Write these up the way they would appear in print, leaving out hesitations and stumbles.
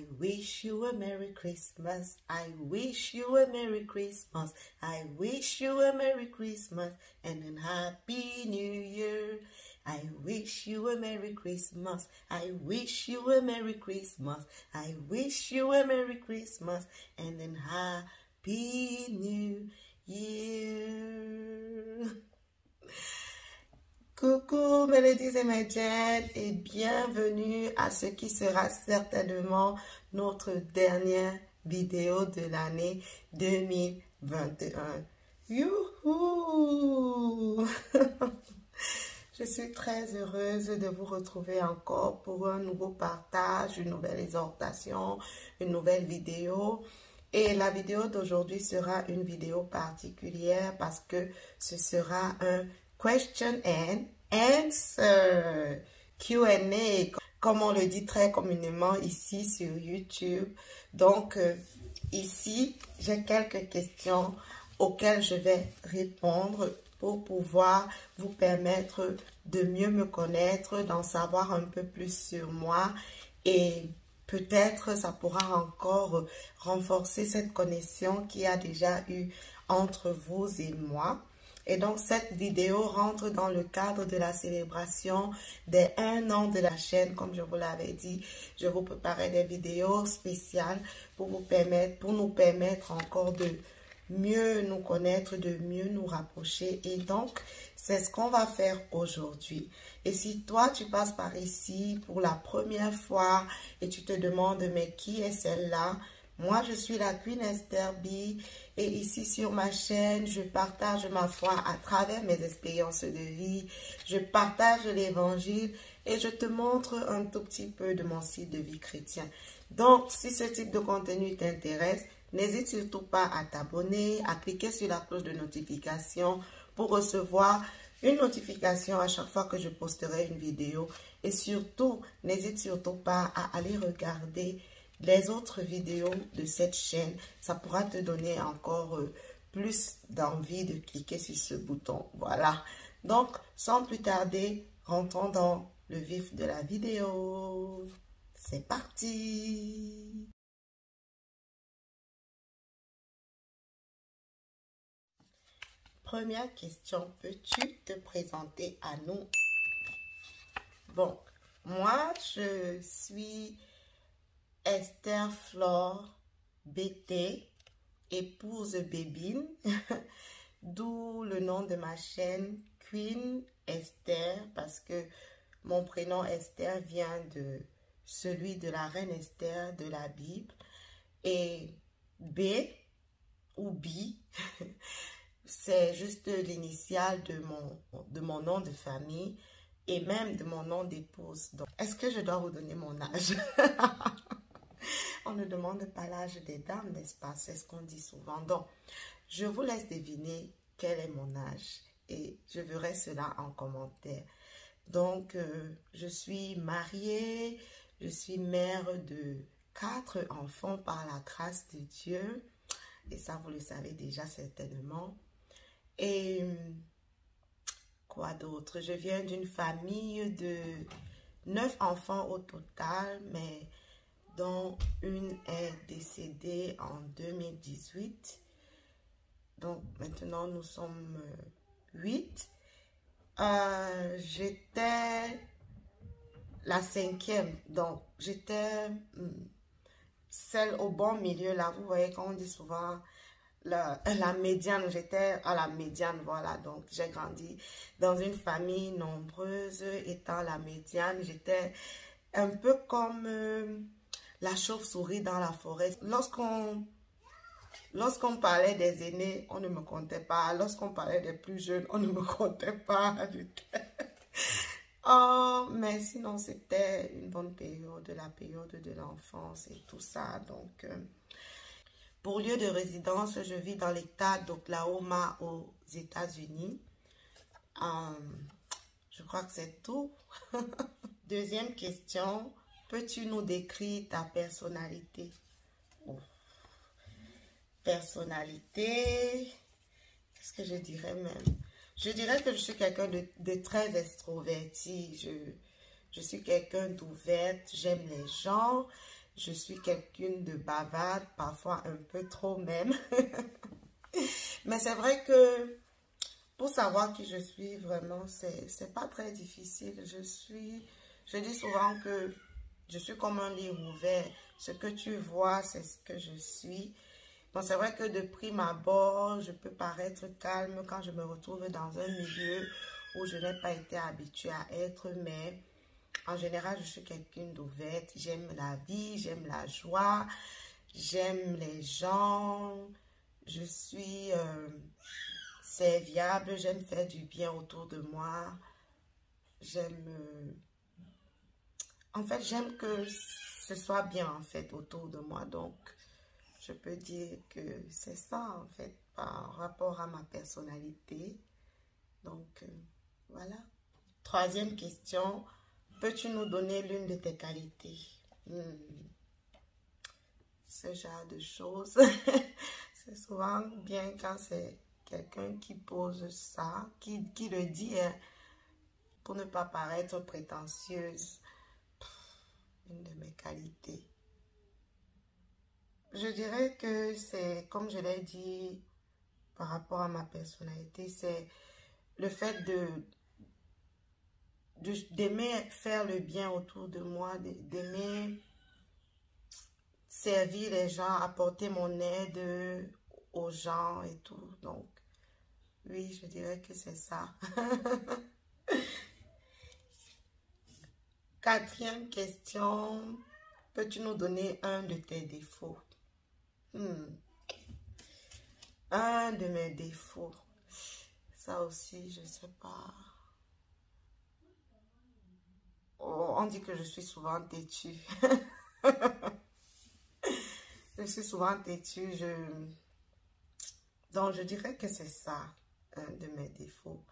I wish you a Merry Christmas. I wish you a Merry Christmas. I wish you a Merry Christmas and a Happy New Year. I wish you a Merry Christmas. I wish you a Merry Christmas. I wish you a Merry Christmas and a Happy New Year. Coucou mes ladies et mes gents et bienvenue à ce qui sera certainement notre dernière vidéo de l'année 2021. Youhou! Je suis très heureuse de vous retrouver encore pour un nouveau partage, une nouvelle exhortation, une nouvelle vidéo. Et la vidéo d'aujourd'hui sera une vidéo particulière parce que ce sera un question and answer, Q&A, comme on le dit très communément ici sur YouTube. Donc, ici, j'ai quelques questions auxquelles je vais répondre pour pouvoir vous permettre de mieux me connaître, d'en savoir un peu plus sur moi et peut-être ça pourra encore renforcer cette connexion qu'il y a déjà eu entre vous et moi. Et donc, cette vidéo rentre dans le cadre de la célébration des 1 an de la chaîne. Comme je vous l'avais dit, je vous préparais des vidéos spéciales pour nous permettre encore de mieux nous connaître, de mieux nous rapprocher. Et donc, c'est ce qu'on va faire aujourd'hui. Et si toi, tu passes par ici pour la première fois et tu te demandes, mais qui est celle-là? Moi, je suis la Queen Esther B et ici sur ma chaîne, je partage ma foi à travers mes expériences de vie. Je partage l'évangile et je te montre un tout petit peu de mon style de vie chrétien. Donc, si ce type de contenu t'intéresse, n'hésite surtout pas à t'abonner, à cliquer sur la cloche de notification pour recevoir une notification à chaque fois que je posterai une vidéo. Et surtout, n'hésite surtout pas à aller regarder les autres vidéos de cette chaîne. Ça pourra te donner encore plus d'envie de cliquer sur ce bouton. Voilà. Donc, sans plus tarder, rentrons dans le vif de la vidéo. C'est parti! Première question, peux-tu te présenter à nous? Bon, moi, je suis Esther Flore BT, épouse Bébine, d'où le nom de ma chaîne Queen Esther, parce que mon prénom Esther vient de celui de la reine Esther de la Bible, et B ou Bi, c'est juste l'initiale de mon nom de famille et même de mon nom d'épouse. Donc, est-ce que je dois vous donner mon âge? On ne demande pas l'âge des dames, n'est-ce pas? C'est ce qu'on dit souvent. Donc, je vous laisse deviner quel est mon âge et je verrai cela en commentaire. Donc, je suis mariée, je suis mère de 4 enfants par la grâce de Dieu. Et ça, vous le savez déjà certainement. Et quoi d'autre? Je viens d'une famille de 9 enfants au total, mais dont une est décédée en 2018. Donc, maintenant, nous sommes 8. J'étais la 5e. Donc, j'étais celle au bon milieu. Là, vous voyez, quand on dit souvent la médiane, j'étais à la médiane, voilà. Donc, j'ai grandi dans une famille nombreuse. Étant la médiane, j'étais un peu comme la chauve-souris dans la forêt. Lorsqu'on parlait des aînés, on ne me comptait pas. Lorsqu'on parlait des plus jeunes, on ne me comptait pas du tout. Oh, mais sinon, c'était une bonne période, la période de l'enfance et tout ça. Donc, pour lieu de résidence, je vis dans l'État d'Oklahoma aux États-Unis. Je crois que c'est tout. Deuxième question, peux-tu nous décrire ta personnalité? Oh. Personnalité, qu'est-ce que je dirais même? Je dirais que je suis quelqu'un de très extroverti. Je suis quelqu'un d'ouverte, j'aime les gens, Je suis quelqu'un de bavarde, parfois un peu trop même. Mais c'est vrai que pour savoir qui je suis vraiment, c'est pas très difficile. Je dis souvent que je suis comme un livre ouvert. Ce que tu vois, c'est ce que je suis. Bon, c'est vrai que de prime abord, je peux paraître calme quand je me retrouve dans un milieu où je n'ai pas été habituée à être, mais en général, je suis quelqu'un d'ouverte. J'aime la vie, j'aime la joie, j'aime les gens. Je suis serviable, j'aime faire du bien autour de moi. J'aime... en fait, j'aime que ce soit bien, en fait, autour de moi. Donc, je peux dire que c'est ça, en fait, par rapport à ma personnalité. Donc, voilà. Troisième question. Peux-tu nous donner l'une de tes qualités? Ce genre de choses. C'est souvent bien quand c'est quelqu'un qui pose ça, qui le dit, hein, pour ne pas paraître prétentieuse. Une de mes qualités. Je dirais que c'est, comme je l'ai dit, par rapport à ma personnalité, c'est le fait d'aimer faire le bien autour de moi, d'aimer servir les gens, apporter mon aide aux gens et tout. Donc, oui, je dirais que c'est ça. Quatrième question. Peux-tu nous donner un de tes défauts? Un de mes défauts. Ça aussi, je ne sais pas. Oh, on dit que je suis souvent têtue. Je suis souvent têtue. Donc, je dirais que c'est ça, un de mes défauts.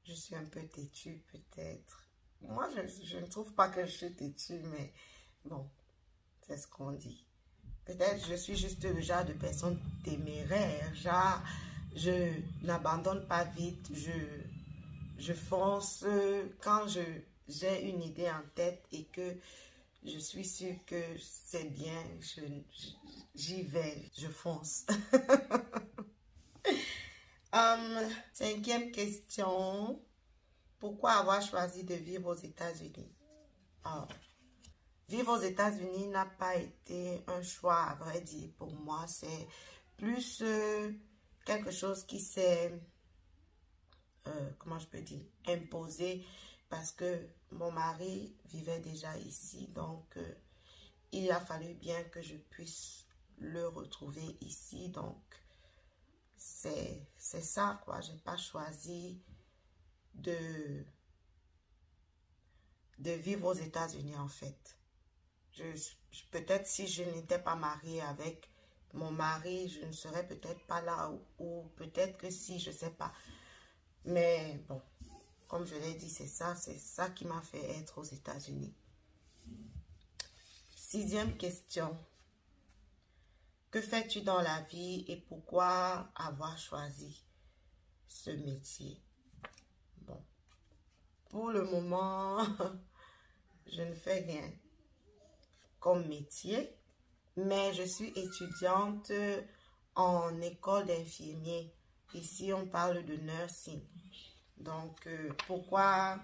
Je suis un peu têtue, peut-être. Moi, je ne trouve pas que je suis têtue, mais bon, c'est ce qu'on dit. Peut-être je suis juste le genre de personne téméraire. Genre, je n'abandonne pas vite. Je fonce quand j'ai une idée en tête et que je suis sûre que c'est bien. J'y vais, je fonce. Cinquième question. Pourquoi avoir choisi de vivre aux États-Unis? Vivre aux États-Unis n'a pas été un choix, à vrai dire, pour moi. C'est plus quelque chose qui s'est, comment je peux dire, imposé parce que mon mari vivait déjà ici. Donc, il a fallu bien que je puisse le retrouver ici. Donc, c'est ça, quoi. Je n'ai pas choisi de vivre aux États-Unis, en fait. Peut-être si je n'étais pas mariée avec mon mari, je ne serais peut-être pas là ou peut-être que si, je ne sais pas. Mais bon, comme je l'ai dit, c'est ça qui m'a fait être aux États-Unis. Sixième question. Que fais-tu dans la vie et pourquoi avoir choisi ce métier? Bon, pour le moment, je ne fais rien comme métier, mais je suis étudiante en école d'infirmier. Ici, on parle de nursing. Donc, pourquoi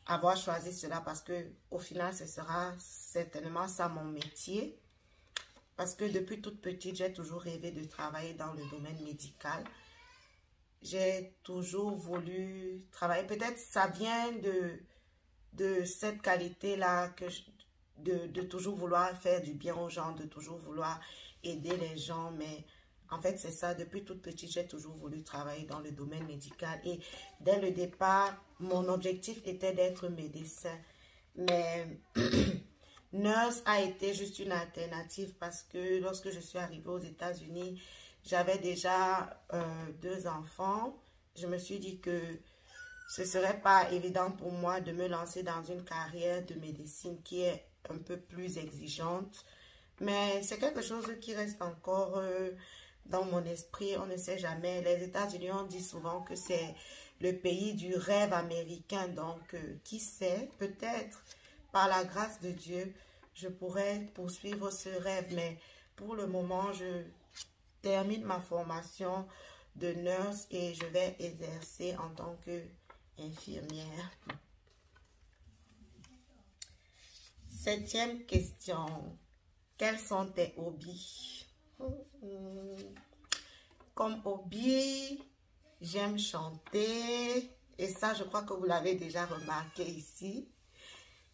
avoir choisi cela? Parce que au final, ce sera certainement ça mon métier. Parce que depuis toute petite, j'ai toujours rêvé de travailler dans le domaine médical. J'ai toujours voulu travailler. Peut-être ça vient de cette qualité-là de toujours vouloir faire du bien aux gens, de toujours vouloir aider les gens. Mais en fait, c'est ça. Depuis toute petite, j'ai toujours voulu travailler dans le domaine médical. Et dès le départ, mon objectif était d'être médecin. Mais nurse a été juste une alternative parce que lorsque je suis arrivée aux États-Unis, j'avais déjà 2 enfants. Je me suis dit que ce ne serait pas évident pour moi de me lancer dans une carrière de médecine qui est un peu plus exigeante. Mais c'est quelque chose qui reste encore dans mon esprit. On ne sait jamais. Les États-Unis, on dit souvent que c'est le pays du rêve américain. Donc, qui sait, peut-être par la grâce de Dieu, je pourrais poursuivre ce rêve. Mais pour le moment, je termine ma formation de nurse et je vais exercer en tant qu'infirmière. 7e question. Quels sont tes hobbies? Comme hobby, j'aime chanter. Et ça, je crois que vous l'avez déjà remarqué ici.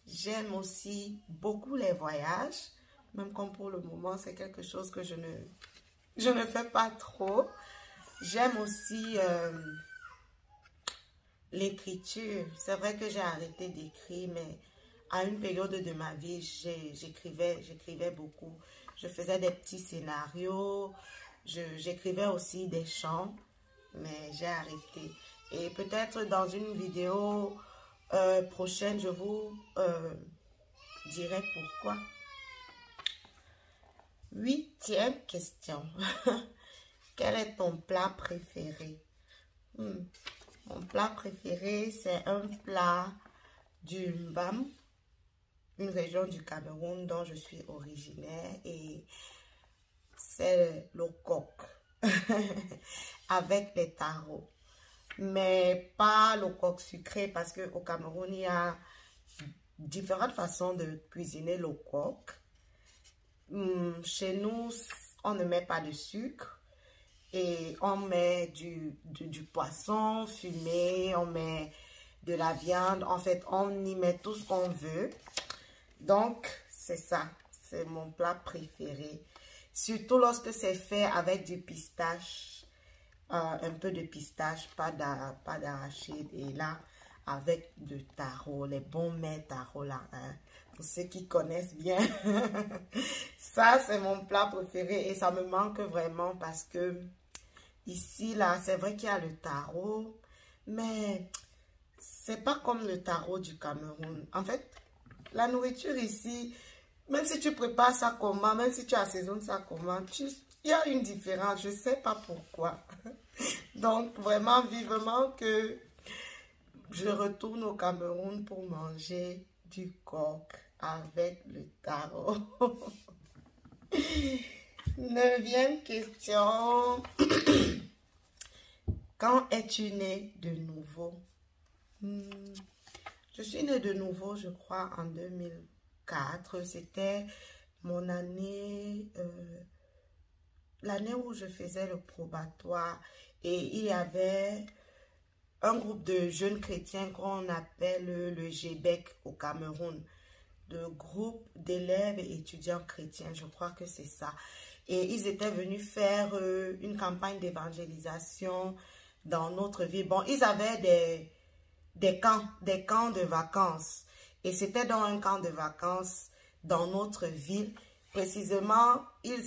J'aime aussi beaucoup les voyages. Même comme pour le moment, c'est quelque chose que je ne fais pas trop. J'aime aussi l'écriture. C'est vrai que j'ai arrêté d'écrire, mais à une période de ma vie, j'écrivais beaucoup. Je faisais des petits scénarios. J'écrivais aussi des chants, mais j'ai arrêté. Et peut-être dans une vidéo prochaine, je vous dirai pourquoi. 8e question. Quel est ton plat préféré? Mon plat préféré, c'est un plat du Mbam, une région du Cameroun dont je suis originaire, et c'est le coq avec les taros. Mais pas le coq sucré, parce qu'au Cameroun, il y a différentes façons de cuisiner le coq. Chez nous, on ne met pas de sucre et on met du poisson fumé, on met de la viande. En fait, on y met tout ce qu'on veut. Donc, c'est ça. C'est mon plat préféré. Surtout lorsque c'est fait avec du pistache. Un peu de pistache, pas d'arachide. Et là, avec du taro, les bons mets taro là. Hein, pour ceux qui connaissent bien. Ça, c'est mon plat préféré. Et ça me manque vraiment parce que ici, là, c'est vrai qu'il y a le taro. Mais c'est pas comme le taro du Cameroun. En fait, la nourriture ici, même si tu prépares ça comment, même si tu assaisonnes ça comment, il y a une différence. Je ne sais pas pourquoi. Donc, vraiment, vivement que je retourne au Cameroun pour manger du coq avec le taro. 9e question. Quand es-tu né de nouveau? Je suis née de nouveau, je crois, en 2004. C'était mon année, l'année où je faisais le probatoire. Et il y avait un groupe de jeunes chrétiens qu'on appelle le GBEC au Cameroun. De groupe d'élèves et étudiants chrétiens, je crois que c'est ça. Et ils étaient venus faire une campagne d'évangélisation dans notre ville. Bon, ils avaient des camps de vacances. Et c'était dans un camp de vacances dans notre ville. Précisément, ils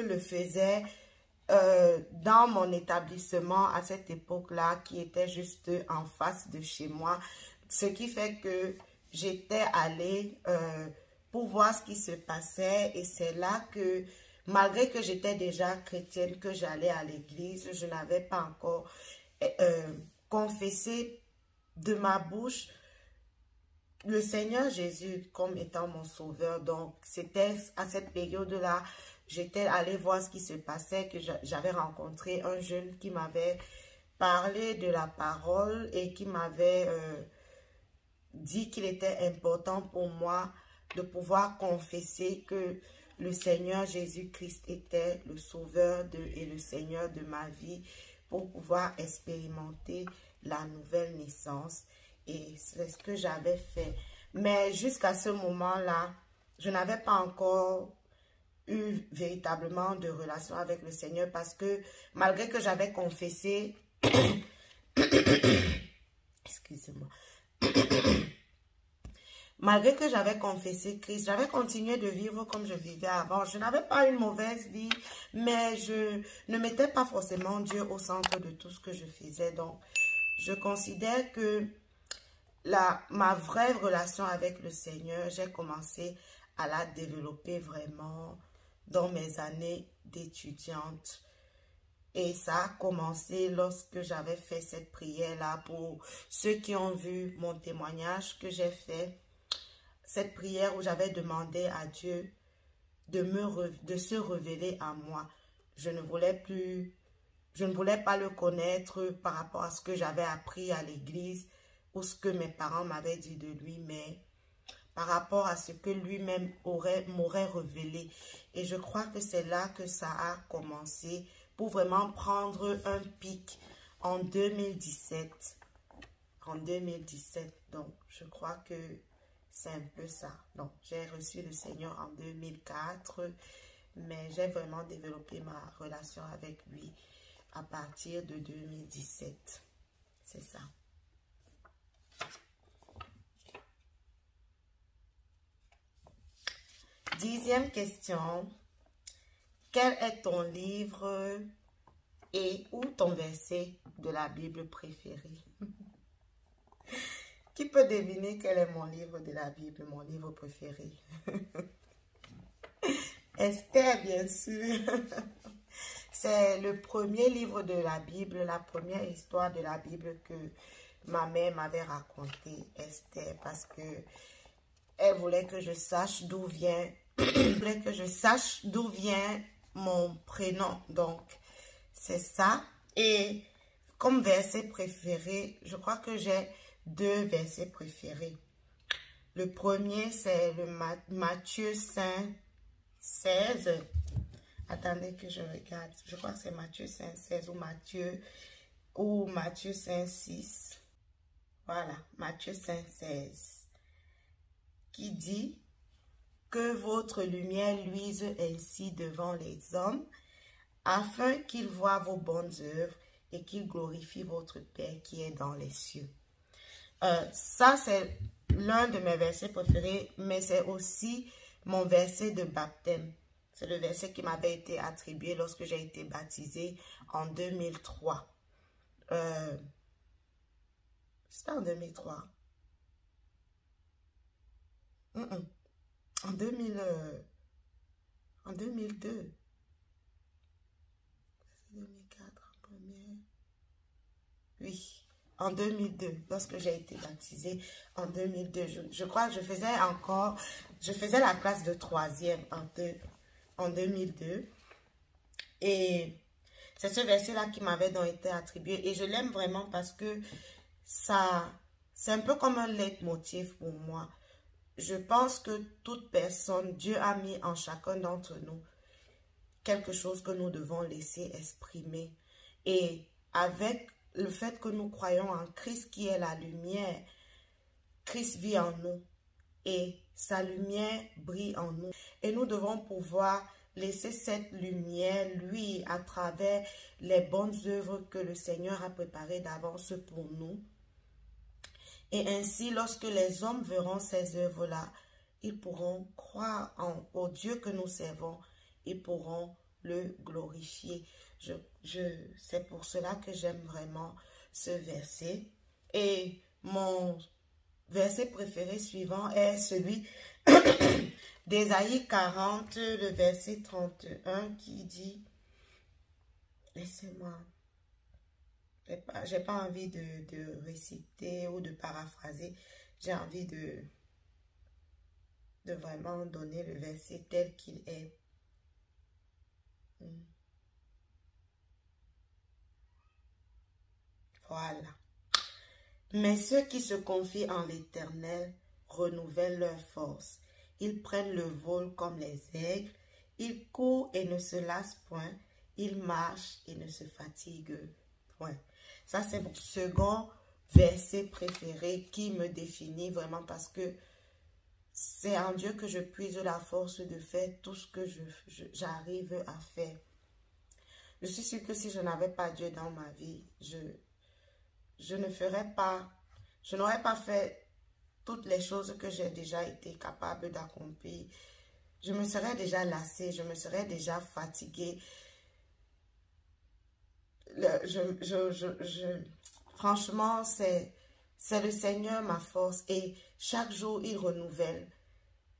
le faisaient dans mon établissement à cette époque-là, qui était juste en face de chez moi. Ce qui fait que j'étais allée pour voir ce qui se passait. Et c'est là que, malgré que j'étais déjà chrétienne, que j'allais à l'église, je n'avais pas encore confessé de ma bouche le Seigneur Jésus comme étant mon sauveur. Donc, c'était à cette période-là, j'étais allée voir ce qui se passait, que j'avais rencontré un jeune qui m'avait parlé de la parole et qui m'avait dit qu'il était important pour moi de pouvoir confesser que le Seigneur Jésus-Christ était le sauveur et le Seigneur de ma vie pour pouvoir expérimenter la nouvelle naissance. Et c'est ce que j'avais fait. Mais jusqu'à ce moment-là, je n'avais pas encore eu véritablement de relation avec le Seigneur parce que malgré que j'avais confessé, excusez-moi, malgré que j'avais confessé Christ, j'avais continué de vivre comme je vivais avant. Je n'avais pas une mauvaise vie, mais je ne mettais pas forcément Dieu au centre de tout ce que je faisais. Donc, je considère que ma vraie relation avec le Seigneur, j'ai commencé à la développer vraiment dans mes années d'étudiante. Et ça a commencé lorsque j'avais fait cette prière-là. Pour ceux qui ont vu mon témoignage que j'ai fait, cette prière où j'avais demandé à Dieu de se révéler à moi. Je ne voulais pas le connaître par rapport à ce que j'avais appris à l'église ou ce que mes parents m'avaient dit de lui, mais par rapport à ce que lui-même m'aurait révélé. Et je crois que c'est là que ça a commencé pour vraiment prendre un pic en 2017. En 2017, donc je crois que c'est un peu ça. Donc j'ai reçu le Seigneur en 2004, mais j'ai vraiment développé ma relation avec lui à partir de 2017. C'est ça. Dixième question. Quel est ton livre et ou ton verset de la Bible préféré? Qui peut deviner quel est mon livre de la Bible, mon livre préféré? Esther, bien sûr. C'est le premier livre de la Bible, la première histoire de la Bible que ma mère m'avait raconté, Esther, parce que elle voulait que je sache d'où vient, mon prénom. Donc, c'est ça. Et comme verset préféré, je crois que j'ai deux versets préférés. Le premier, c'est le Matthieu 5, 16. Attendez que je regarde. Je crois que c'est Matthieu 5, 16 ou Matthieu 5, 6. Voilà, Matthieu 5, 16. Qui dit que votre lumière luise ainsi devant les hommes, afin qu'ils voient vos bonnes œuvres et qu'ils glorifient votre Père qui est dans les cieux. Ça, c'est l'un de mes versets préférés, mais c'est aussi mon verset de baptême. C'est le verset qui m'avait été attribué lorsque j'ai été baptisée en 2003. C'était en 2003. En 2002. 2004 en première. Oui, en 2002, lorsque j'ai été baptisée en 2002. Je crois que je faisais la classe de troisième en 2002. Et c'est ce verset-là qui m'avait donc été attribué. Et je l'aime vraiment parce que ça, c'est un peu comme un leitmotiv pour moi. Je pense que toute personne, Dieu a mis en chacun d'entre nous quelque chose que nous devons laisser exprimer. Et avec le fait que nous croyons en Christ qui est la lumière, Christ vit en nous et sa lumière brille en nous. Et nous devons pouvoir laisser cette lumière, lui, à travers les bonnes œuvres que le Seigneur a préparées d'avance pour nous. Et ainsi, lorsque les hommes verront ces œuvres-là, ils pourront croire au Dieu que nous servons. Ils pourront le glorifier. C'est pour cela que j'aime vraiment ce verset. Et mon verset préféré suivant est celui d'Ésaïe 40, le verset 31 qui dit, laissez-moi, j'ai pas envie de réciter ou de paraphraser, j'ai envie de vraiment donner le verset tel qu'il est. Voilà. Mais ceux qui se confient en l'Éternel renouvellent leur force. Ils prennent le vol comme les aigles. Ils courent et ne se lassent point. Ils marchent et ne se fatiguent point. Ça, c'est mon second verset préféré qui me définit vraiment parce que c'est en Dieu que je puise la force de faire tout ce que j'arrive à faire. Je suis sûre que si je n'avais pas Dieu dans ma vie, je n'aurais pas fait toutes les choses que j'ai déjà été capable d'accomplir. Je me serais déjà lassée, je me serais déjà fatiguée. Franchement, c'est le Seigneur ma force et chaque jour, il renouvelle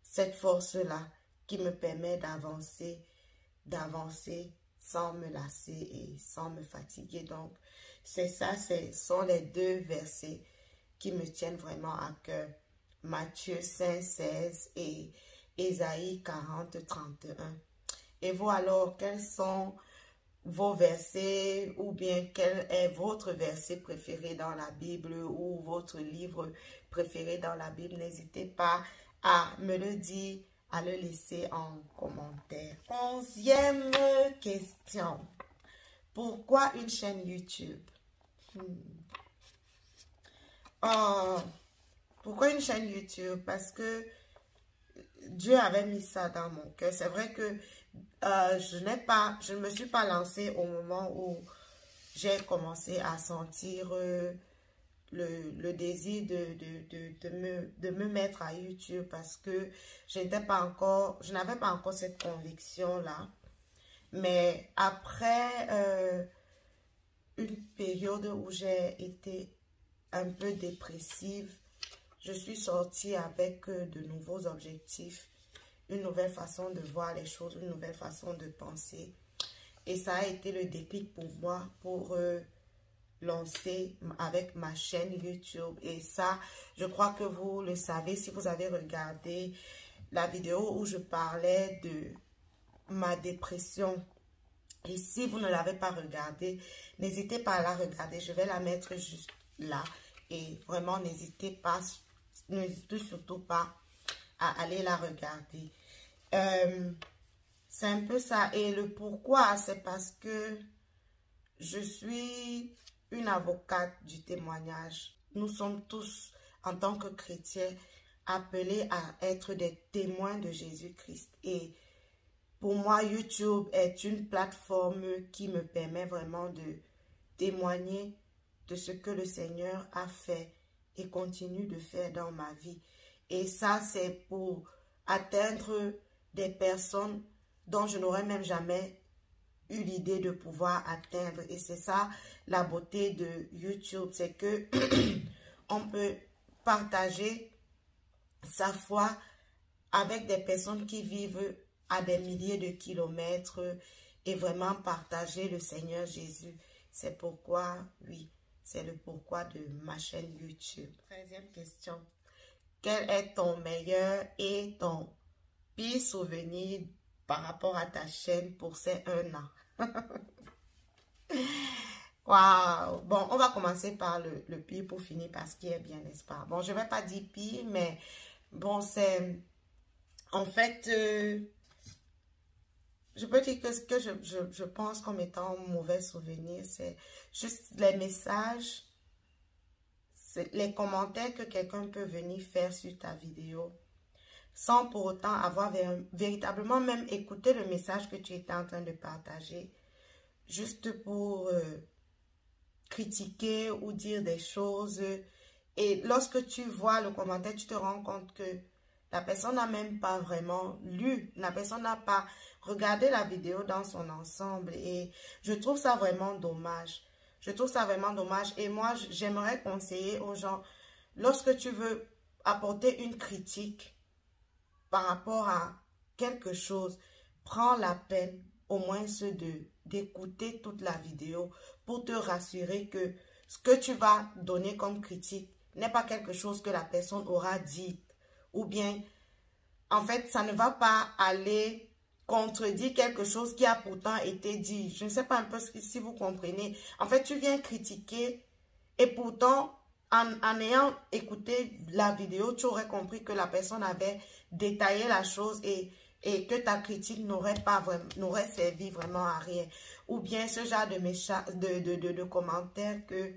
cette force-là qui me permet d'avancer sans me lasser et sans me fatiguer. Donc, c'est ça, ce sont les deux versets qui me tiennent vraiment à cœur. Matthieu 5, 16 et Ésaïe 40, 31. Et vous alors, quels sont vos versets ou bien quel est votre verset préféré dans la Bible ou votre livre préféré dans la Bible? N'hésitez pas à me le dire, à le laisser en commentaire. 11e question. Pourquoi une chaîne YouTube? Pourquoi une chaîne YouTube? Parce que Dieu avait mis ça dans mon cœur. C'est vrai que je ne me suis pas lancée au moment où j'ai commencé à sentir le désir de me mettre à YouTube parce que je n'avais pas encore cette conviction-là. Mais après une période où j'ai été un peu dépressive, je suis sortie avec de nouveaux objectifs, une nouvelle façon de voir les choses, une nouvelle façon de penser. Et ça a été le déclic pour moi pour lancer avec ma chaîne YouTube. Et ça, je crois que vous le savez si vous avez regardé la vidéo où je parlais de ma dépression. Et si vous ne l'avez pas regardée, n'hésitez pas à la regarder. Je vais la mettre juste là. Et vraiment, n'hésitez surtout pas à aller la regarder. C'est un peu ça. Et le pourquoi, c'est parce que je suis une avocate du témoignage. Nous sommes tous, en tant que chrétiens, appelés à être des témoins de Jésus-Christ. Et pour moi, YouTube est une plateforme qui me permet vraiment de témoigner de ce que le Seigneur a fait et continue de faire dans ma vie. Et ça, c'est pour atteindre des personnes dont je n'aurais même jamais eu l'idée de pouvoir atteindre. Et c'est ça la beauté de YouTube, c'est que on peut partager sa foi avec des personnes qui vivent à des milliers de kilomètres et vraiment partager le Seigneur Jésus. C'est pourquoi, oui, c'est le pourquoi de ma chaîne YouTube. 13e question. Quel est ton meilleur et ton pire souvenir par rapport à ta chaîne pour ces 1 an? Waouh! Bon, on va commencer par le pire pour finir par ce qui est bien, n'est-ce pas? Bon, je ne vais pas dire pire, mais bon, c'est... En fait, je peux dire que ce que je pense comme étant un mauvais souvenir, c'est juste les messages, les commentaires que quelqu'un peut venir faire sur ta vidéo, sans pour autant avoir véritablement même écouté le message que tu étais en train de partager, juste pour critiquer ou dire des choses. Et lorsque tu vois le commentaire, tu te rends compte que la personne n'a même pas vraiment lu, la personne n'a pas regardé la vidéo dans son ensemble. Et je trouve ça vraiment dommage. Je trouve ça vraiment dommage. Et moi, j'aimerais conseiller aux gens, lorsque tu veux apporter une critique par rapport à quelque chose, prends la peine au moins d'écouter toute la vidéo pour te rassurer que ce que tu vas donner comme critique n'est pas quelque chose que la personne aura dit. Ou bien, en fait, ça ne va pas aller contredire quelque chose qui a pourtant été dit. Je ne sais pas un peu si vous comprenez. En fait, tu viens critiquer et pourtant, en ayant écouté la vidéo, tu aurais compris que la personne avait détaillé la chose et que ta critique n'aurait servi vraiment à rien. Ou bien ce genre de commentaires que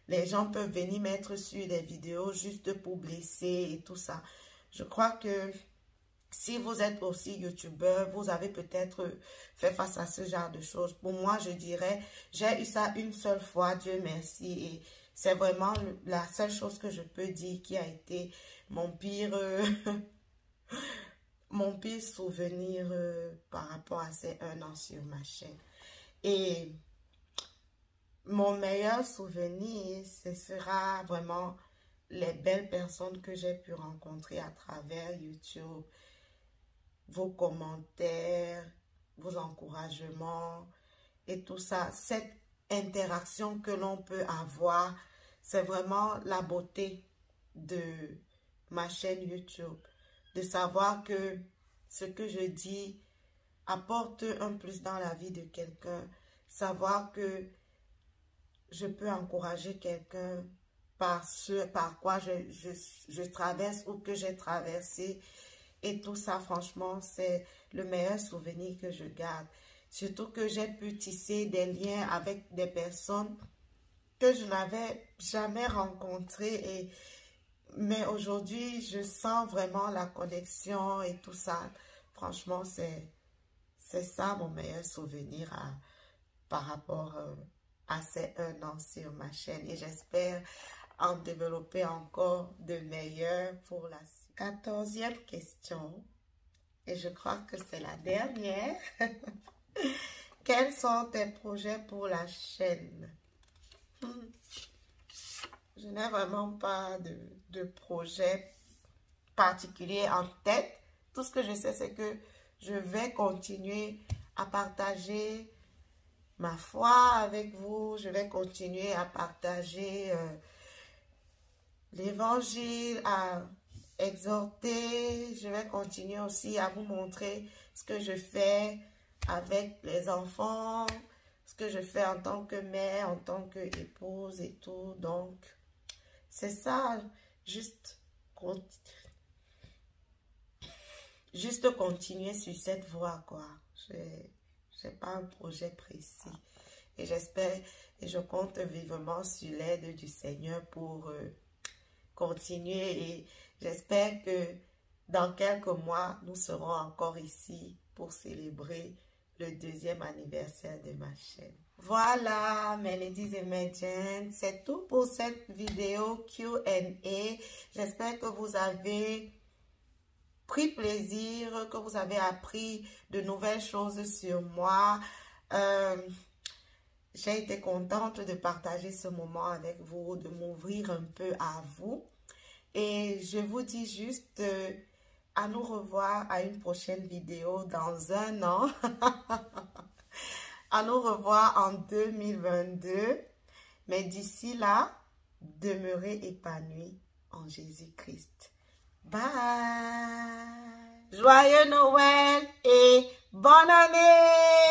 les gens peuvent venir mettre sur des vidéos juste pour blesser et tout ça. Je crois que si vous êtes aussi youtubeur, vous avez peut-être fait face à ce genre de choses. Pour moi, je dirais, j'ai eu ça une seule fois, Dieu merci. Et c'est vraiment la seule chose que je peux dire qui a été mon pire, mon pire souvenir par rapport à ces 1 an sur ma chaîne. Et mon meilleur souvenir, ce sera vraiment les belles personnes que j'ai pu rencontrer à travers YouTube, vos commentaires, vos encouragements et tout ça. Cette interaction que l'on peut avoir, c'est vraiment la beauté de ma chaîne YouTube, de savoir que ce que je dis apporte un plus dans la vie de quelqu'un, savoir que je peux encourager quelqu'un par ce par quoi je traverse ou que j'ai traversé. Et tout ça, franchement, c'est le meilleur souvenir que je garde. Surtout que j'ai pu tisser des liens avec des personnes que je n'avais jamais rencontrées. Mais aujourd'hui, je sens vraiment la connexion et tout ça. Franchement, c'est ça mon meilleur souvenir par rapport à ces 1 an sur ma chaîne. Et j'espère en développer encore de meilleurs pour la suite. 14e question, et je crois que c'est la dernière. Quels sont tes projets pour la chaîne? Je n'ai vraiment pas de projet particulier en tête. Tout ce que je sais, c'est que je vais continuer à partager ma foi avec vous. Je vais continuer à partager l'évangile, à exhorter. Je vais continuer aussi à vous montrer ce que je fais avec les enfants, ce que je fais en tant que mère, en tant qu'épouse et tout. Donc, c'est ça, juste continuer sur cette voie, quoi. Je n'ai pas un projet précis. Et j'espère et je compte vivement sur l'aide du Seigneur pour continuer. Et j'espère que dans quelques mois, nous serons encore ici pour célébrer le 2e anniversaire de ma chaîne. Voilà, mes ladies et mes gents, c'est tout pour cette vidéo Q&A. J'espère que vous avez pris plaisir, que vous avez appris de nouvelles choses sur moi. J'ai été contente de partager ce moment avec vous, de m'ouvrir un peu à vous. Et je vous dis juste à nous revoir à une prochaine vidéo dans 1 an. À nous revoir en 2022. Mais d'ici là, demeurez épanouis en Jésus-Christ. Bye! Joyeux Noël et bonne année!